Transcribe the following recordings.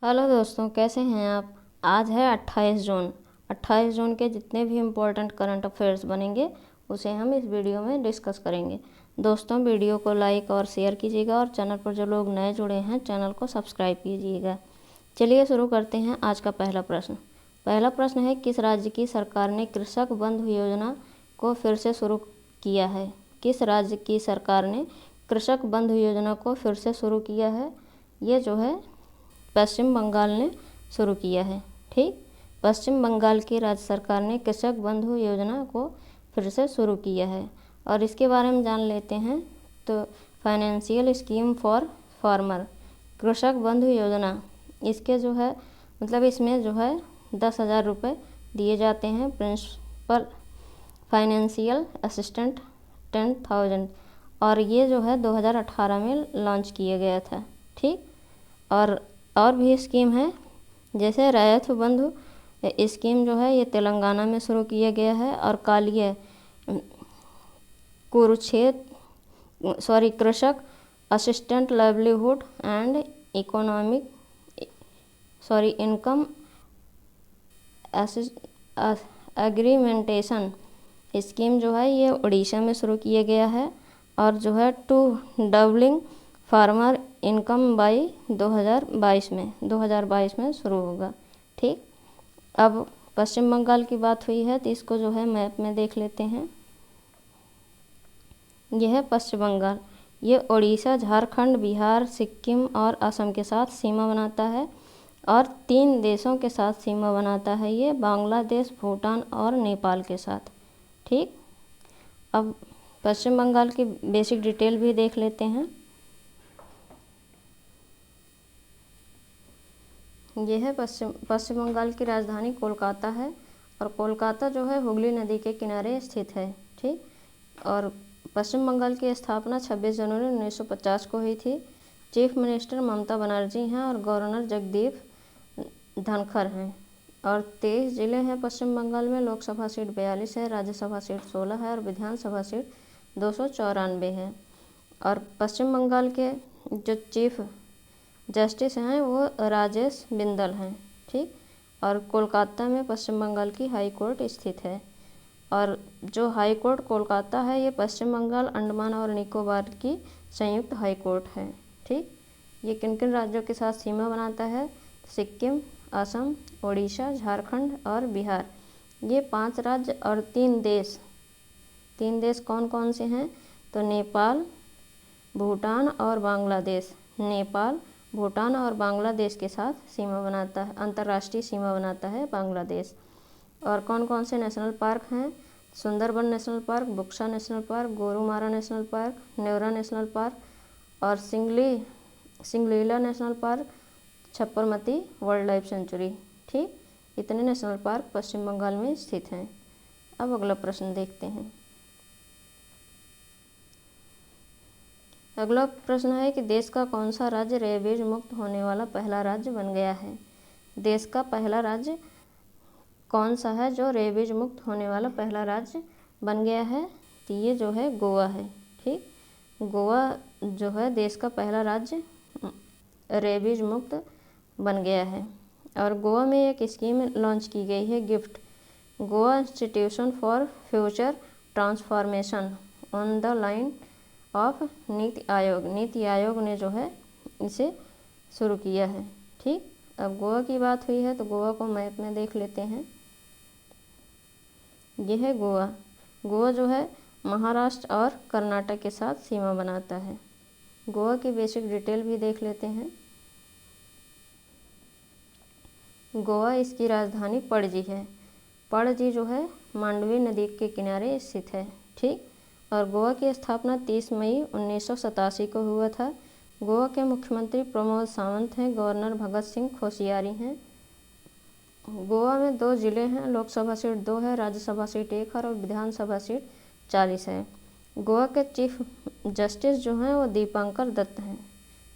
Hello दोस्तों, कैसे हैं आप। आज है 28 जून। 28 जून के जितने भी इम्पोर्टेंट करंट अफेयर्स बनेंगे उसे हम इस वीडियो में डिस्कस करेंगे। दोस्तों, वीडियो को लाइक और शेयर कीजिएगा और चैनल पर जो लोग नए जुड़े हैं चैनल को सब्सक्राइब कीजिएगा। चलिए शुरू करते हैं। आज का पहला प्रश्न है, किस राज्य की सरकार ने कृषक बंधु योजना को फिर से शुरू किया है। किस राज्य की सरकार ने कृषक बंधु योजना को फिर से शुरू किया है। ये जो है पश्चिम बंगाल ने शुरू किया है। ठीक, पश्चिम बंगाल की राज्य सरकार ने कृषक बंधु योजना को फिर से शुरू किया है और इसके बारे में जान लेते हैं। तो फाइनेंशियल स्कीम फॉर फार्मर, कृषक बंधु योजना, इसके जो है मतलब इसमें जो है 10,000 रुपये दिए जाते हैं। प्रिंसिपल फाइनेंशियल असिस्टेंट 10,000 और ये जो है 2018 में लॉन्च किया गया था। ठीक, और भी स्कीम है जैसे रैयत बंधु स्कीम जो है ये तेलंगाना में शुरू किया गया है और Kalia Krushak assistant livelihood and income augmentation scheme जो है ये उड़ीसा में शुरू किया गया है और जो है to doubling farmer income by 2022 में शुरू होगा। ठीक, अब पश्चिम बंगाल की बात हुई है तो इसको जो है मैप में देख लेते हैं। यह है पश्चिम बंगाल, ये उड़ीसा, झारखंड, बिहार, सिक्किम और असम के साथ सीमा बनाता है और 3 देशों के साथ सीमा बनाता है, ये बांग्लादेश, भूटान और नेपाल के साथ। ठीक, अब पश्चिम बंगाल की बेसिक डिटेल भी देख लेते हैं। यह है पश्चिम बंगाल की राजधानी कोलकाता है और कोलकाता जो है हुगली नदी के किनारे स्थित है। ठीक, और पश्चिम बंगाल की स्थापना 26 जनवरी 1950 को हुई थी। चीफ मिनिस्टर ममता बनर्जी हैं और गवर्नर जगदीप धनखड़ हैं और 23 जिले हैं पश्चिम बंगाल में। लोकसभा सीट 42 है, राज्यसभा सीट 16 है और विधानसभा सीट 294 है। और पश्चिम बंगाल के जो चीफ जस्टिस हैं वो राजेश बिंदल हैं। ठीक, और कोलकाता में पश्चिम बंगाल की हाई कोर्ट स्थित है और जो हाई कोर्ट कोलकाता है ये पश्चिम बंगाल, अंडमान और निकोबार की संयुक्त हाई कोर्ट है। ठीक, ये किन किन राज्यों के साथ सीमा बनाता है। सिक्किम, असम, उड़ीसा, झारखंड और बिहार, ये 5 राज्य और 3 देश कौन कौन से हैं तो नेपाल, भूटान और बांग्लादेश। नेपाल, भूटान और बांग्लादेश के साथ सीमा बनाता है, अंतर्राष्ट्रीय सीमा बनाता है बांग्लादेश। और कौन कौन से नेशनल पार्क हैं, Sundarban national park, Buxa national park, Gorumara national park, Neora national park और Singalila national park, Chapramari wildlife sanctuary. ठीक, इतने नेशनल पार्क पश्चिम बंगाल में स्थित हैं। अब अगला प्रश्न देखते हैं। अगला प्रश्न है कि देश का कौन सा राज्य रेबीज मुक्त होने वाला पहला राज्य बन गया है। देश का पहला राज्य कौन सा है जो रेबीज मुक्त होने वाला पहला राज्य बन गया है तो ये जो है गोवा है। ठीक, गोवा जो है देश का पहला राज्य रेबीज मुक्त बन गया है और गोवा में एक स्कीम लॉन्च की गई है, gift Goa institution for future transformation on the line of NITI Aayog ने जो है इसे शुरू किया है। ठीक, अब गोवा की बात हुई है तो गोवा को मैप में देख लेते हैं। यह है गोवा जो है महाराष्ट्र और कर्नाटक के साथ सीमा बनाता है। गोवा की बेसिक डिटेल भी देख लेते हैं। गोवा, इसकी राजधानी पणजी है। पणजी जो है मांडवी नदी के किनारे स्थित है। ठीक, और गोवा की स्थापना 30 मई 1987 को हुआ था। गोवा के मुख्यमंत्री प्रमोद सावंत हैं, गवर्नर भगत सिंह कोश्यारी हैं। गोवा में 2 जिले हैं, लोकसभा सीट 2 है, राज्यसभा सीट 1 है और विधानसभा सीट 40 है। गोवा के चीफ जस्टिस जो हैं वो दीपांकर दत्त हैं।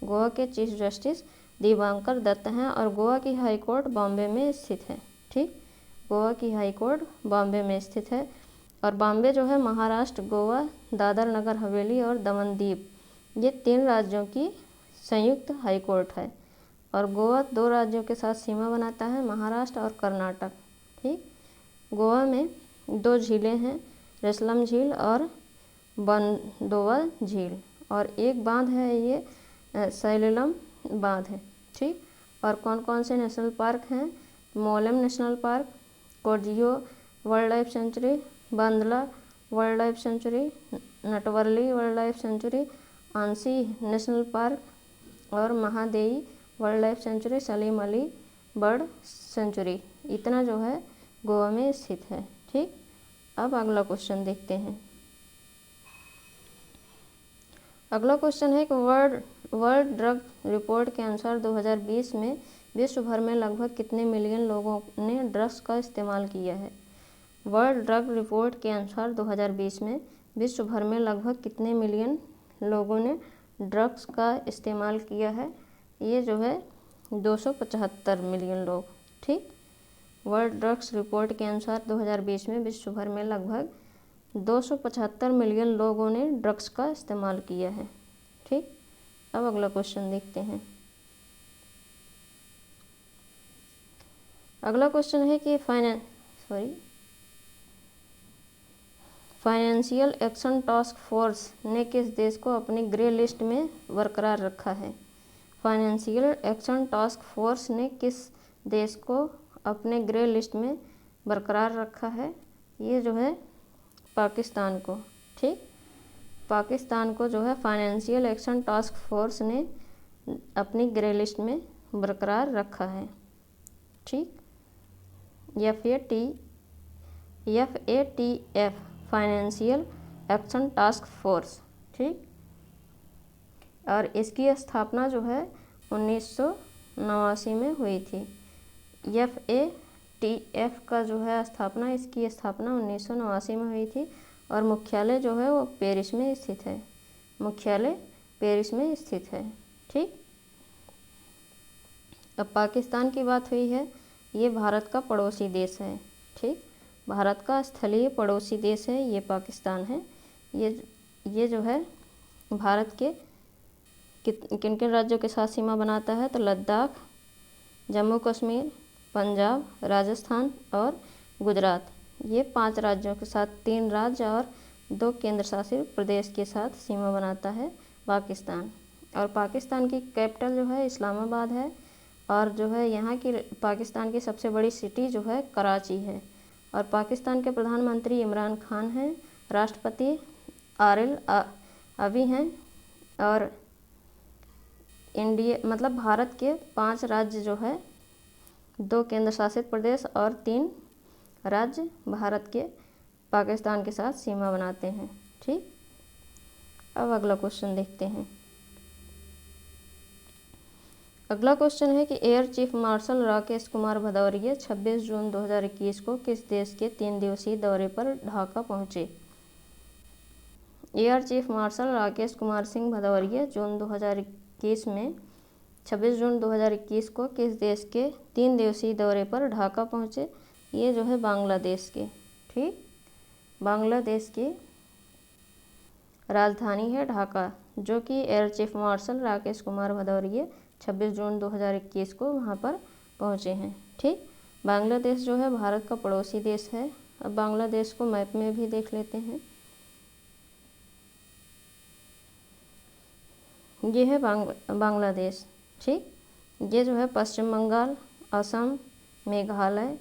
गोवा के चीफ जस्टिस दीपांकर दत्त हैं और गोवा की हाई कोर्ट बॉम्बे में स्थित है। ठीक, गोवा की हाई कोर्ट बॉम्बे में स्थित है और बॉम्बे जो है महाराष्ट्र, गोवा, दादर नगर हवेली और दमन दीव, ये 3 राज्यों की संयुक्त हाई कोर्ट है। और गोवा 2 राज्यों के साथ सीमा बनाता है, महाराष्ट्र और कर्नाटक। ठीक, गोवा में 2 झीलें हैं, रसलम झील और बंदोवा झील, और एक बांध है, ये सैलम बांध है। ठीक, और कौन कौन से नेशनल पार्क हैं? मोलेम नेशनल पार्क, कोजियो wildlife sanctuary, Bondla wildlife sanctuary, Netravali wildlife sanctuary, Anshi national park और Mahadei wildlife sanctuary, Salim Ali bird sanctuary. इतना जो है गोवा में स्थित है। ठीक, अब अगला क्वेश्चन देखते हैं। अगला क्वेश्चन है कि वर्ल्ड ड्रग रिपोर्ट के अनुसार 2020 में विश्व भर में लगभग कितने मिलियन लोगों ने ड्रग्स का इस्तेमाल किया है? वर्ल्ड ड्रग रिपोर्ट के अनुसार 2020 में विश्व भर में लगभग कितने मिलियन लोगों ने ड्रग्स का इस्तेमाल किया है? ये जो है 275 मिलियन लोग। ठीक, वर्ल्ड ड्रग्स रिपोर्ट के अनुसार 2020 में विश्व भर में लगभग 275 मिलियन लोगों ने ड्रग्स का इस्तेमाल किया है। ठीक, अब अगला क्वेश्चन देखते हैं। अगला क्वेश्चन है कि फाइनेंशियल एक्शन टास्क फोर्स ने किस देश को अपनी ग्रे लिस्ट में बरकरार रखा है? फाइनेंशियल एक्शन टास्क फोर्स ने किस देश को अपने ग्रे लिस्ट में बरकरार रखा है? ये जो है पाकिस्तान को। ठीक, पाकिस्तान को जो है फाइनेंशियल एक्शन टास्क फोर्स ने अपनी ग्रे लिस्ट में बरकरार रखा है। ठीक, FATF financial action task force. ठीक, और इसकी स्थापना जो है 1989 में हुई थी। FATF का जो है स्थापना, इसकी स्थापना 1989 में हुई थी और मुख्यालय जो है वो पेरिस में स्थित है। मुख्यालय पेरिस में स्थित है। ठीक, अब पाकिस्तान की बात हुई है, ये भारत का पड़ोसी देश है। ठीक, भारत का स्थलीय पड़ोसी देश है ये पाकिस्तान है। ये जो है भारत के किन किन राज्यों के साथ सीमा बनाता है? तो लद्दाख, जम्मू कश्मीर, पंजाब, राजस्थान और गुजरात, ये 5 राज्यों के साथ, 3 राज्य और 2 केंद्र शासित प्रदेश के साथ सीमा बनाता है पाकिस्तान। और पाकिस्तान की कैपिटल जो है इस्लामाबाद है, और जो है यहाँ की पाकिस्तान की सबसे बड़ी सिटी जो है कराची है। और पाकिस्तान के प्रधानमंत्री इमरान खान हैं, राष्ट्रपति आरिल अवी हैं, और भारत के 5 राज्य जो है, 2 केंद्र शासित प्रदेश और 3 राज्य भारत के पाकिस्तान के साथ सीमा बनाते हैं। ठीक, अब अगला क्वेश्चन देखते हैं। अगला क्वेश्चन है कि air chief marshal Rakesh Kumar Bhadauria 26 जून 2021 को किस देश के 3 दिवसीय दौरे पर ढाका पहुंचे? Air chief marshal Rakesh Kumar Singh Bhadauria 26 जून 2021 को किस देश के 3 दिवसीय दौरे पर ढाका पहुंचे? ये जो है बांग्लादेश के। ठीक, बांग्लादेश की राजधानी है ढाका, जो कि air chief marshal Rakesh Kumar Bhadauria 26 जून 2021 को वहाँ पर पहुँचे हैं। ठीक, बांग्लादेश जो है भारत का पड़ोसी देश है। अब बांग्लादेश को मैप में भी देख लेते हैं। ये है बांग्लादेश। ठीक, ये जो है पश्चिम बंगाल, असम, मेघालय,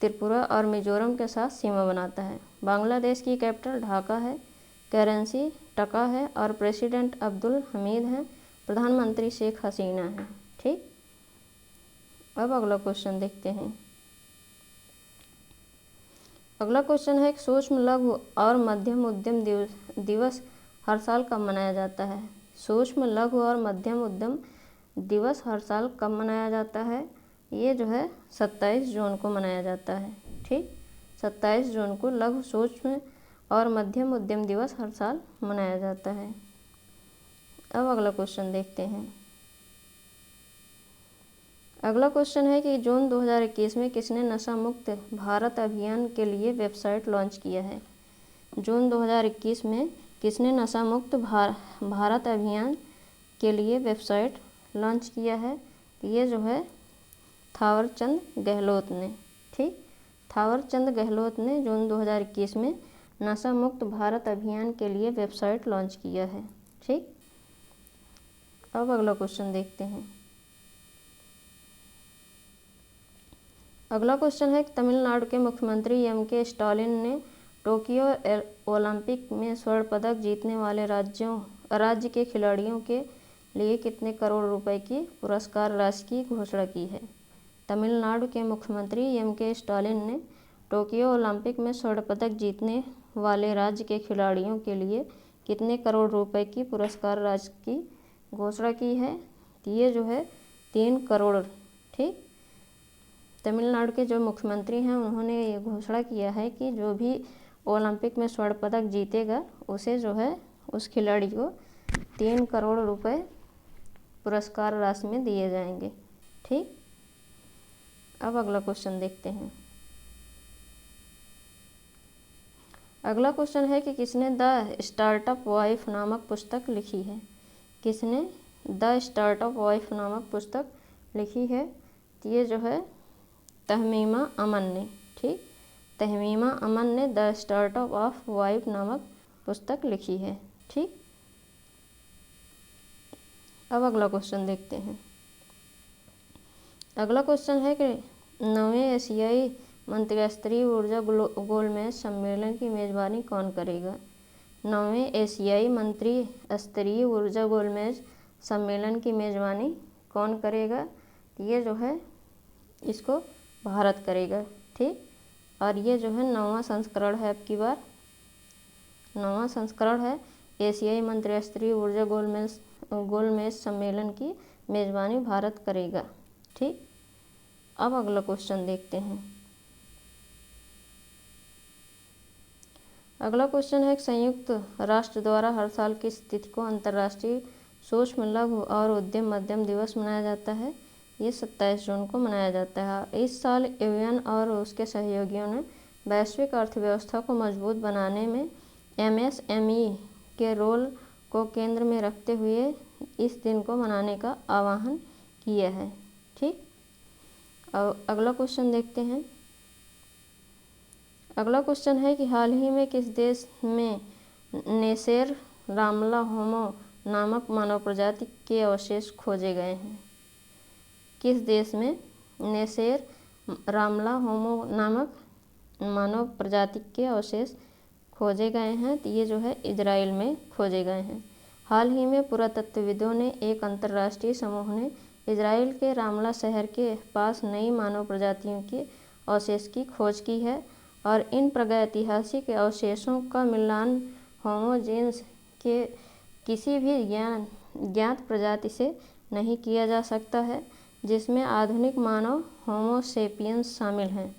त्रिपुरा और मिजोरम के साथ सीमा बनाता है। बांग्लादेश की कैपिटल ढाका है, करेंसी टका है और प्रेसिडेंट अब्दुल हमीद हैं, प्रधानमंत्री शेख हसीना है। ठीक, अब अगला क्वेश्चन देखते हैं। अगला क्वेश्चन है सूक्ष्म लघु और मध्यम उद्यम दिवस हर साल कब मनाया जाता है? सूक्ष्म लघु और मध्यम उद्यम दिवस हर साल कब मनाया जाता है? ये जो है 27 जून को मनाया जाता है। ठीक, 27 जून को लघु, सूक्ष्म और मध्यम उद्यम दिवस हर साल मनाया जाता है। अब अगला क्वेश्चन देखते हैं। अगला क्वेश्चन है कि जून 2021 में किसने नशा मुक्त भारत अभियान के लिए वेबसाइट लॉन्च किया है? जून 2021 में किसने नशा मुक्त भारत अभियान के लिए वेबसाइट लॉन्च किया है? ये जो है थावरचंद गहलोत ने। ठीक, थावरचंद गहलोत ने जून 2021 में नशा मुक्त भारत अभियान के लिए वेबसाइट लॉन्च किया है। ठीक, अब अगला क्वेश्चन देखते हैं। अगला क्वेश्चन है कि तमिलनाडु के मुख्यमंत्री एम.के. स्टालिन ने टोक्यो ओलंपिक में स्वर्ण पदक जीतने वाले राज्य के खिलाड़ियों के लिए कितने करोड़ रुपए की पुरस्कार राशि की घोषणा की है? तमिलनाडु के मुख्यमंत्री एम.के. स्टालिन ने टोक्यो ओलंपिक में स्वर्ण पदक जीतने वाले राज्य के खिलाड़ियों के लिए कितने करोड़ रुपए की पुरस्कार राशि की घोषणा की है? ये जो है 3 करोड़। ठीक, तमिलनाडु के जो मुख्यमंत्री हैं उन्होंने ये घोषणा किया है कि जो भी ओलंपिक में स्वर्ण पदक जीतेगा उसे जो है उस खिलाड़ी को 3 करोड़ रुपए पुरस्कार राशि में दिए जाएंगे। ठीक, अब अगला क्वेश्चन देखते हैं। अगला क्वेश्चन है कि किसने द स्टार्टअप वाइफ नामक पुस्तक लिखी है? किसने द स्टार्टअप वाइफ नामक पुस्तक लिखी है? ये जो है तहमीमा अमन ने। ठीक, तहमीमा अमन ने द स्टार्टअप ऑफ वाइफ नामक पुस्तक लिखी है। ठीक, अब अगला क्वेश्चन देखते हैं। अगला क्वेश्चन है कि 9वें एशियाई मंत्रिस्तरीय ऊर्जा गोलमेज सम्मेलन की मेजबानी कौन करेगा? 9वें एशियाई मंत्री स्तरीय ऊर्जा गोलमेज सम्मेलन की मेजबानी कौन करेगा? ये जो है इसको भारत करेगा। ठीक, और ये जो है 9वां संस्करण है। अब की बार 9वां संस्करण है। एशियाई मंत्रिस्तरीय ऊर्जा गोलमेज सम्मेलन की मेजबानी भारत करेगा। ठीक, अब अगला क्वेश्चन देखते हैं। अगला क्वेश्चन है संयुक्त राष्ट्र द्वारा हर साल किस तिथि को अंतर्राष्ट्रीय सूक्ष्म लघु और उद्यम मध्यम दिवस मनाया जाता है? ये 27 जून को मनाया जाता है। इस साल यूएन और उसके सहयोगियों ने वैश्विक अर्थव्यवस्था को मजबूत बनाने में एमएसएमई के रोल को केंद्र में रखते हुए इस दिन को मनाने का आह्वान किया है। ठीक, अब अगला क्वेश्चन देखते हैं। अगला क्वेश्चन है कि हाल ही में किस देश में नेसेर रामला होमो नामक मानव प्रजाति के अवशेष खोजे गए हैं? किस देश में नेसेर रामला होमो नामक मानव प्रजाति के अवशेष खोजे गए हैं? तो ये जो है इजराइल में खोजे गए हैं। हाल ही में पुरातत्वविदों ने एक अंतर्राष्ट्रीय समूह ने इजराइल के रामला शहर के पास नई मानव प्रजातियों के अवशेष की खोज की है और इन प्रागैतिहासिक अवशेषों का मिलान होमो जीनस के किसी भी ज्ञात प्रजाति से नहीं किया जा सकता है, जिसमें आधुनिक मानव होमो सेपियंस शामिल हैं,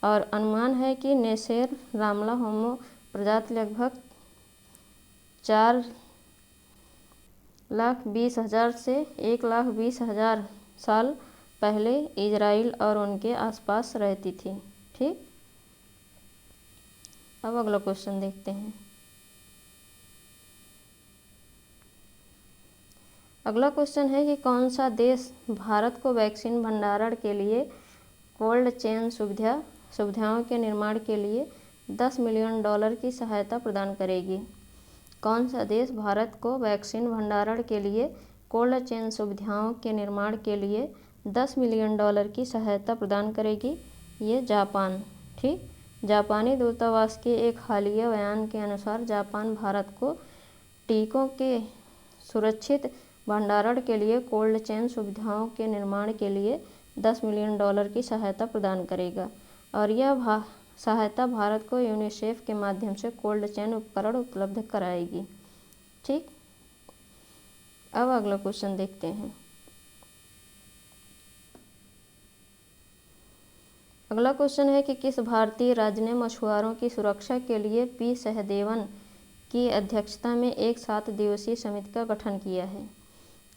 और अनुमान है कि नेसेर रामला होमो प्रजाति लगभग 4,20,000 से 1,20,000 साल पहले इजराइल और उनके आसपास रहती थी। ठीक, अब अगला क्वेश्चन देखते हैं। अगला क्वेश्चन है कि कौन सा देश भारत को वैक्सीन भंडारण के लिए कोल्ड चेन सुविधाओं के निर्माण के लिए $10 मिलियन की सहायता प्रदान करेगी? कौन सा देश भारत को वैक्सीन भंडारण के लिए कोल्ड चेन सुविधाओं के निर्माण के लिए $10 मिलियन की सहायता प्रदान करेगी? ये जापान। ठीक, जापानी दूतावास के एक हालिया बयान के अनुसार जापान भारत को टीकों के सुरक्षित भंडारण के लिए कोल्ड चेन सुविधाओं के निर्माण के लिए $10 मिलियन की सहायता प्रदान करेगा, और यह सहायता भारत को यूनिसेफ के माध्यम से कोल्ड चेन उपकरण उपलब्ध कराएगी। ठीक, अब अगला क्वेश्चन देखते हैं। अगला क्वेश्चन है कि किस भारतीय राज्य ने मछुआरों की सुरक्षा के लिए पी सहदेवन की अध्यक्षता में एक 7 दिवसीय समिति का गठन किया है?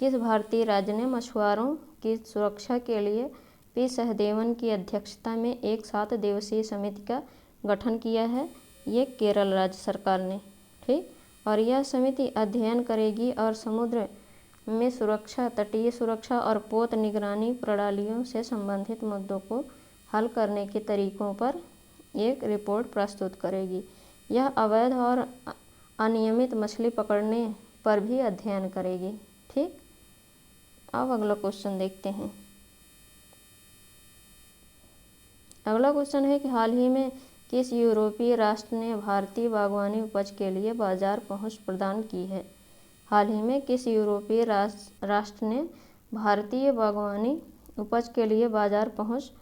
किस भारतीय राज्य ने मछुआरों की सुरक्षा के लिए पी सहदेवन की अध्यक्षता में एक 7 दिवसीय समिति का गठन किया है? ये केरल राज्य सरकार ने। ठीक, और यह समिति अध्ययन करेगी और समुद्र में सुरक्षा, तटीय सुरक्षा और पोत निगरानी प्रणालियों से संबंधित मुद्दों को हल करने के तरीकों पर एक रिपोर्ट प्रस्तुत करेगी। यह अवैध और अनियमित मछली पकड़ने पर भी अध्ययन करेगी। ठीक, अब अगला क्वेश्चन देखते हैं। अगला क्वेश्चन है कि हाल ही में किस यूरोपीय राष्ट्र ने भारतीय बागवानी उपज के लिए बाजार पहुंच प्रदान की है? हाल ही में किस यूरोपीय राष्ट्र ने भारतीय बागवानी उपज के लिए बाजार पहुंच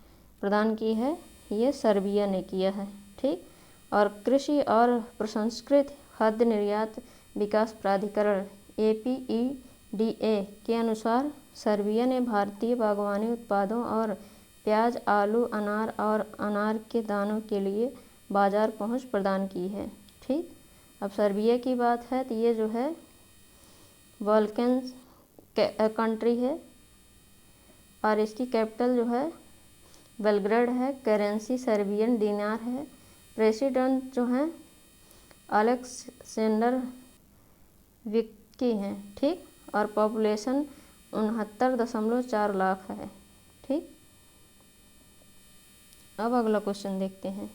प्रदान की है? ये सर्बिया ने किया है। ठीक, और कृषि और प्रसंस्कृत खाद्य निर्यात विकास प्राधिकरण APEDA के अनुसार सर्बिया ने भारतीय बागवानी उत्पादों और प्याज, आलू, अनार और अनार के दानों के लिए बाजार पहुंच प्रदान की है। ठीक, अब सर्बिया की बात है तो ये जो है बाल्कन कंट्री है और इसकी कैपिटल जो है बेलग्रेड है। करेंसी सर्बियन दिनार है। प्रेसिडेंट जो हैं अलेक्सेंडर विक्की हैं। ठीक, और पॉपुलेशन 69.4 लाख है। ठीक, अब अगला क्वेश्चन देखते हैं।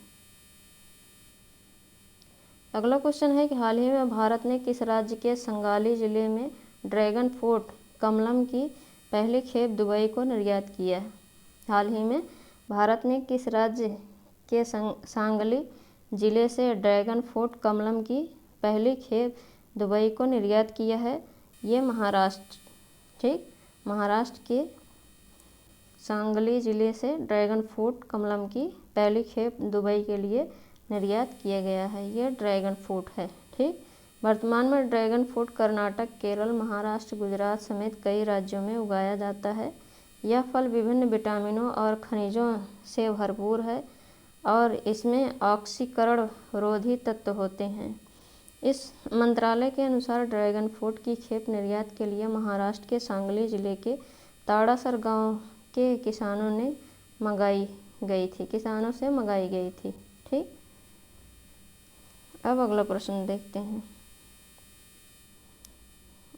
अगला क्वेश्चन है कि हाल ही में भारत ने किस राज्य के संगाली जिले में ड्रैगन फ्रूट कमलम की पहली खेप दुबई को निर्यात किया है? हाल ही में भारत ने किस राज्य के सांगली जिले से ड्रैगन फ्रूट कमलम की पहली खेप दुबई को निर्यात किया है? ये महाराष्ट्र। ठीक, महाराष्ट्र के सांगली जिले से ड्रैगन फ्रूट कमलम की पहली खेप दुबई के लिए निर्यात किया गया है। ये ड्रैगन फ्रूट है। ठीक, वर्तमान में ड्रैगन फ्रूट कर्नाटक, केरल, महाराष्ट्र, गुजरात समेत कई राज्यों में उगाया जाता है। यह फल विभिन्न विटामिनों और खनिजों से भरपूर है और इसमें ऑक्सीकरण रोधी तत्व होते हैं। इस मंत्रालय के अनुसार ड्रैगन फ्रूट की खेप निर्यात के लिए महाराष्ट्र के सांगली जिले के ताड़ासर गांव के किसानों से मंगाई गई थी। ठीक, अब अगला प्रश्न देखते हैं।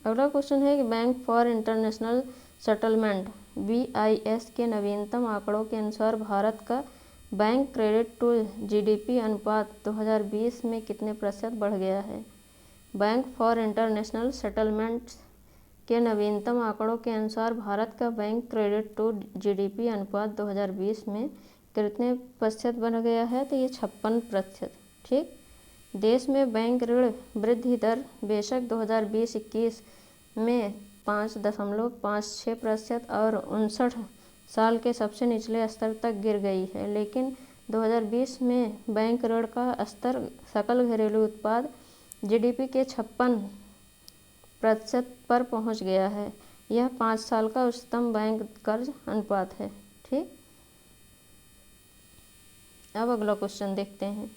अगला क्वेश्चन है कि bank for international settlement BIS के नवीनतम आंकड़ों के अनुसार भारत का बैंक क्रेडिट टू GDP अनुपात 2020 में कितने प्रतिशत बढ़ गया है? बैंक फॉर इंटरनेशनल सेटलमेंट्स के नवीनतम आंकड़ों के अनुसार भारत का बैंक क्रेडिट टू GDP अनुपात 2020 में कितने प्रतिशत बढ़ गया है? तो ये 56%। ठीक, देश में बैंक ऋण वृद्धि दर बेशक 2020-21 में 5.56% और 59 साल के सबसे निचले स्तर तक गिर गई है, लेकिन 2020 में बैंक ऋण का स्तर सकल घरेलू उत्पाद GDP के 56% पर पहुंच गया है। यह 5 साल का उच्चतम बैंक कर्ज अनुपात है। ठीक, अब अगला क्वेश्चन देखते हैं।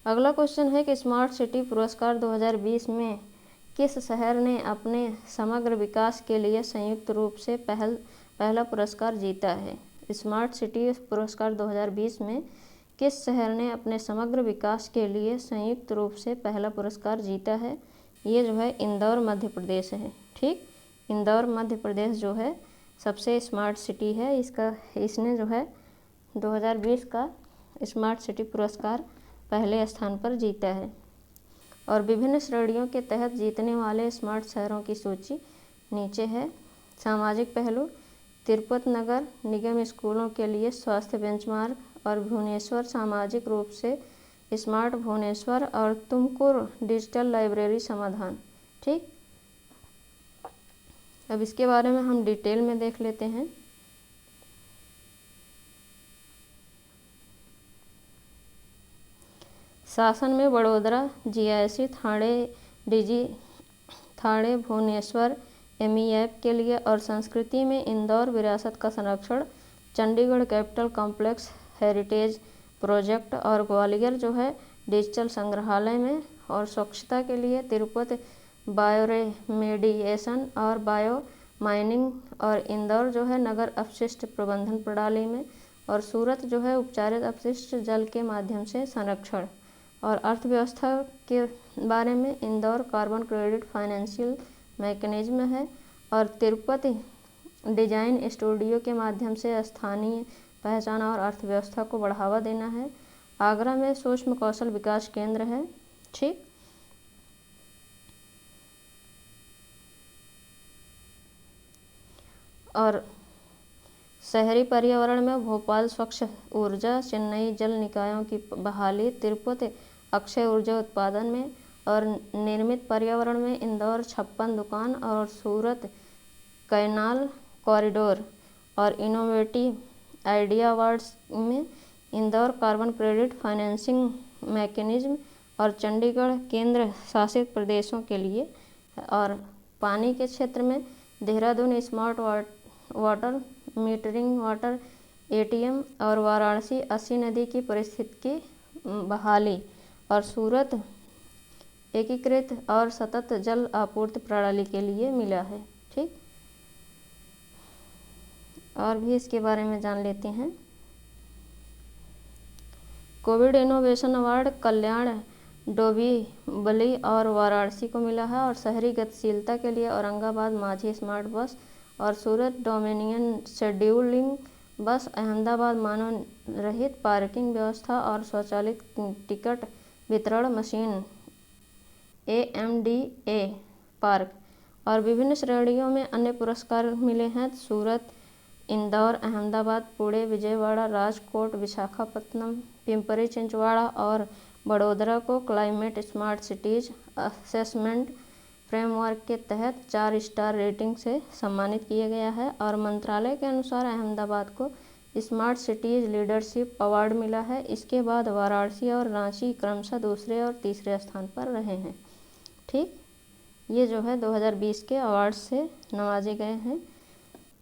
अगला क्वेश्चन है कि स्मार्ट सिटी पुरस्कार 2020 में किस शहर ने अपने समग्र विकास के लिए संयुक्त रूप से पहला पुरस्कार जीता है? स्मार्ट सिटी पुरस्कार 2020 में किस शहर ने अपने समग्र विकास के लिए संयुक्त रूप से पहला पुरस्कार जीता है? ये जो है इंदौर मध्य प्रदेश है। ठीक, इंदौर मध्य प्रदेश जो है सबसे स्मार्ट सिटी है। इसने जो है 2020 का स्मार्ट सिटी पुरस्कार पहले स्थान पर जीता है। और विभिन्न श्रेणियों के तहत जीतने वाले स्मार्ट शहरों की सूची नीचे है। सामाजिक पहलू, तिरुपति नगर निगम स्कूलों के लिए स्वास्थ्य बेंचमार्क और भुवनेश्वर सामाजिक रूप से स्मार्ट भुवनेश्वर और तुमकुर डिजिटल लाइब्रेरी समाधान। ठीक, अब इसके बारे में हम डिटेल में देख लेते हैं। शासन में बड़ोदरा, GIC, थाणे, भुवनेश्वर MEF के लिए और संस्कृति में इंदौर विरासत का संरक्षण, Chandigarh capital complex heritage project और ग्वालियर जो है डिजिटल संग्रहालय में, और स्वच्छता के लिए तिरुपति बायोरेमेडिएशन और बायो माइनिंग, और इंदौर जो है नगर अपशिष्ट प्रबंधन प्रणाली में, और सूरत जो है उपचारित अपशिष्ट जल के माध्यम से संरक्षण। और अर्थव्यवस्था के बारे में Indore carbon credit financial mechanism है, और तिरुपति डिजाइन स्टूडियो के माध्यम से स्थानीय पहचान और अर्थव्यवस्था को बढ़ावा देना है। आगरा में सूक्ष्म कौशल विकास केंद्र है। ठीक, और शहरी पर्यावरण में भोपाल स्वच्छ ऊर्जा, चेन्नई जल निकायों की बहाली, तिरुपति अक्षय ऊर्जा उत्पादन में, और निर्मित पर्यावरण में इंदौर 56 दुकान और सूरत कैनाल कॉरिडोर, और इनोवेटिव आइडिया अवार्ड्स में Indore carbon credit financing mechanism और चंडीगढ़ केंद्र शासित प्रदेशों के लिए। और पानी के क्षेत्र में Dehradun smart water metering water ATM, और वाराणसी 80 नदी की पारिस्थितिकी बहाली, और सूरत एकीकृत और सतत जल आपूर्ति प्रणाली के लिए मिला है। ठीक, और भी इसके बारे में जान लेते हैं। कोविड इनोवेशन अवार्ड कल्याण, डोंबिवली और वाराणसी को मिला है, और शहरी गतिशीलता के लिए औरंगाबाद माझी स्मार्ट बस, और सूरत डोमिनियन शेड्यूलिंग बस, अहमदाबाद मानव रहित पार्किंग व्यवस्था और स्वचालित टिकट वितरण मशीन AMDA पार्क, और विभिन्न श्रेणियों में अन्य पुरस्कार मिले हैं। सूरत, इंदौर, अहमदाबाद, पुणे, विजयवाड़ा, राजकोट, विशाखापत्तनम, पिंपरी चिंचवाड़ा और बड़ोदरा को climate smart cities assessment framework के तहत 4 स्टार रेटिंग से सम्मानित किया गया है। और मंत्रालय के अनुसार अहमदाबाद को स्मार्ट सिटीज लीडरशिप अवार्ड मिला है। इसके बाद वाराणसी और रांची क्रमशः दूसरे और तीसरे स्थान पर रहे हैं। ठीक, ये जो है 2020 के अवार्ड से नवाजे गए हैं।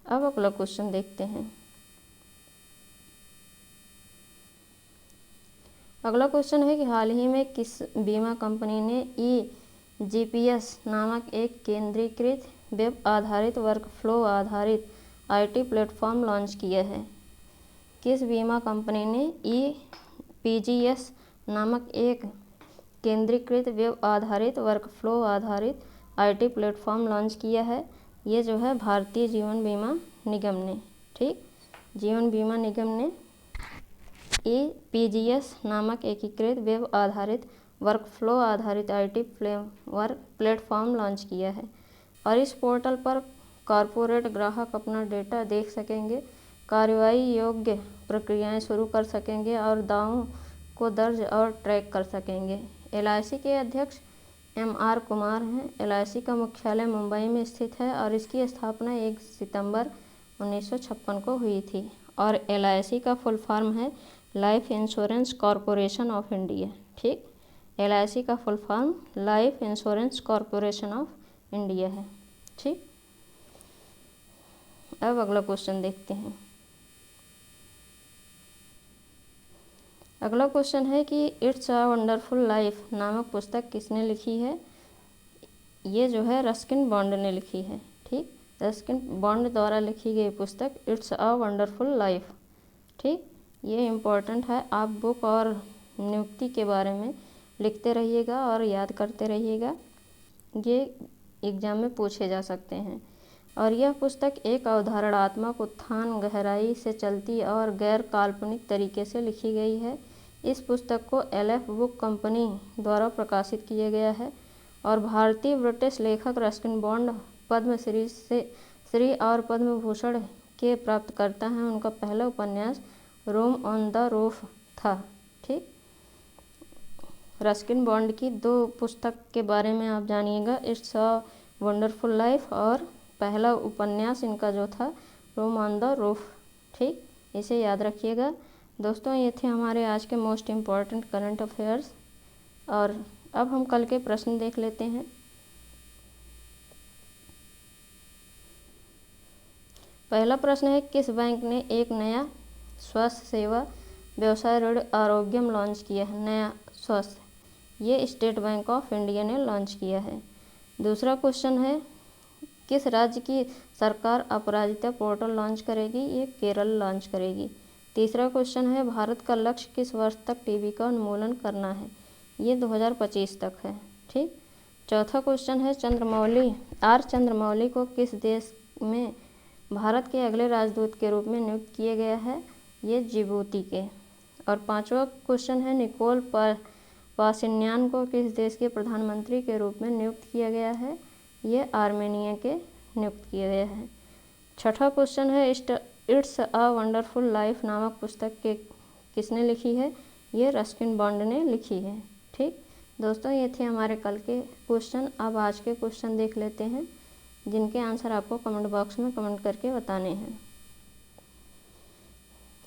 अब अगला क्वेश्चन देखते हैं। अगला क्वेश्चन है कि हाल ही में किस बीमा कंपनी ने eGPS नामक एक केंद्रीकृत वेब आधारित वर्कफ्लो आधारित IT प्लेटफॉर्म लॉन्च किया है? किस बीमा कंपनी ने ePGS नामक एक केंद्रीकृत वेब आधारित वर्कफ्लो आधारित IT प्लेटफॉर्म लॉन्च किया है? ये जो है भारतीय जीवन बीमा निगम ने। ठीक, जीवन बीमा निगम ने ePGS नामक एकीकृत वेब आधारित वर्कफ्लो आधारित IT प्लेटफॉर्म लॉन्च किया है, और इस पोर्टल पर कॉरपोरेट ग्राहक अपना डेटा देख सकेंगे, कार्रवाई योग्य प्रक्रियाएं शुरू कर सकेंगे और दावों को दर्ज और ट्रैक कर सकेंगे। LIC के अध्यक्ष MR कुमार हैं। LIC का मुख्यालय मुंबई में स्थित है और इसकी स्थापना 1 सितंबर 1956 को हुई थी। और LIC का फुल फॉर्म है life insurance corporation of India. ठीक, LIC का full form life insurance corporation of India है। ठीक, अब अगला क्वेश्चन देखते हैं। अगला क्वेश्चन है कि इट्स अ वंडरफुल लाइफ नामक पुस्तक किसने लिखी है? ये जो है रस्किन बॉन्ड ने लिखी है। ठीक, रस्किन बॉन्ड द्वारा लिखी गई पुस्तक इट्स अ वंडरफुल लाइफ। ठीक, ये इम्पोर्टेंट है। आप बुक और नियुक्ति के बारे में लिखते रहिएगा और याद करते रहिएगा, ये एग्जाम में पूछे जा सकते हैं। और यह पुस्तक एक अवधारणात्मक उत्थान, गहराई से चलती और गैर काल्पनिक तरीके से लिखी गई है। इस पुस्तक को LF बुक कंपनी द्वारा प्रकाशित किया गया है और भारतीय ब्रिटिश लेखक रस्किन बॉन्ड पद्मश्री और पद्म भूषण के प्राप्तकर्ता हैं। उनका पहला उपन्यास रूम ऑन द रूफ था। ठीक, रस्किन बॉन्ड की 2 पुस्तक के बारे में आप जानिएगा, इट्स अ वंडरफुल लाइफ और पहला उपन्यास इनका जो था रूम ऑन द रूफ। ठीक, इसे याद रखिएगा। दोस्तों, ये थे हमारे आज के मोस्ट इम्पॉर्टेंट करंट अफेयर्स। और अब हम कल के प्रश्न देख लेते हैं। पहला प्रश्न है, किस बैंक ने एक नया स्वास्थ्य सेवा व्यवसाय ऋण आरोग्यम लॉन्च किया है? नया स्वास्थ्य, ये स्टेट बैंक ऑफ इंडिया ने लॉन्च किया है। दूसरा क्वेश्चन है, किस राज्य की सरकार अपराजिता पोर्टल लॉन्च करेगी? ये केरल लॉन्च करेगी। तीसरा क्वेश्चन है, भारत का लक्ष्य किस वर्ष तक टीबी का उन्मूलन करना है? ये 2025 तक है। ठीक। चौथा क्वेश्चन है चंद्रमौली को किस देश में भारत के अगले राजदूत के रूप में नियुक्त किया गया है? ये जिबूती के। और पांचवा क्वेश्चन है निकोल पाशिन्यान को किस देश के प्रधानमंत्री के रूप में नियुक्त किया गया है? ये आर्मेनिया के नियुक्त किया गया है। छठा क्वेश्चन है इट्स अ वंडरफुल लाइफ नामक पुस्तक किसने लिखी है? ये रस्किन बॉन्ड ने लिखी है। ठीक दोस्तों, ये थे हमारे कल के क्वेश्चन। अब आज के क्वेश्चन देख लेते हैं, जिनके आंसर आपको कमेंट बॉक्स में कमेंट करके बताने हैं।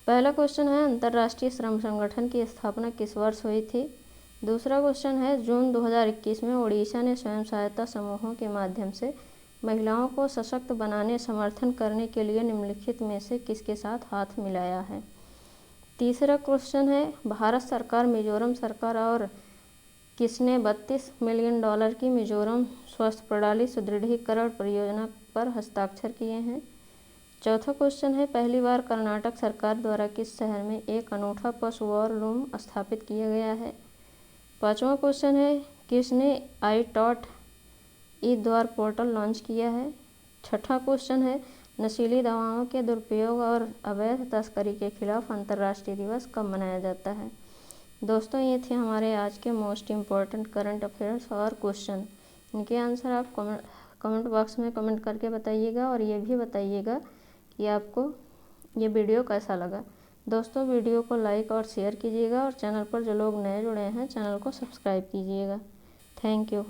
पहला क्वेश्चन है अंतर्राष्ट्रीय श्रम संगठन की स्थापना किस वर्ष हुई थी? दूसरा क्वेश्चन है जून 2021 में ओडिशा ने स्वयं सहायता समूहों के माध्यम से महिलाओं को सशक्त बनाने समर्थन करने के लिए निम्नलिखित में से किसके साथ हाथ मिलाया है? तीसरा क्वेश्चन है भारत सरकार, मिजोरम सरकार और किसने $32 मिलियन की मिजोरम स्वास्थ्य प्रणाली सुदृढ़ीकरण परियोजना पर हस्ताक्षर किए हैं? चौथा क्वेश्चन है पहली बार कर्नाटक सरकार द्वारा किस शहर में एक अनूठा पशु वॉर रूम स्थापित किया गया है? पांचवा क्वेश्चन है किसने i.e-द्वार पोर्टल लॉन्च किया है? छठा क्वेश्चन है नशीली दवाओं के दुरुपयोग और अवैध तस्करी के खिलाफ अंतर्राष्ट्रीय दिवस कब मनाया जाता है? दोस्तों, ये थे हमारे आज के मोस्ट इम्पॉर्टेंट करंट अफेयर्स और क्वेश्चन। इनके आंसर आप कमेंट बॉक्स में कमेंट करके बताइएगा और ये भी बताइएगा कि आपको ये वीडियो कैसा लगा। दोस्तों, वीडियो को लाइक और शेयर कीजिएगा और चैनल पर जो लोग नए जुड़े हैं चैनल को सब्सक्राइब कीजिएगा। Thank you.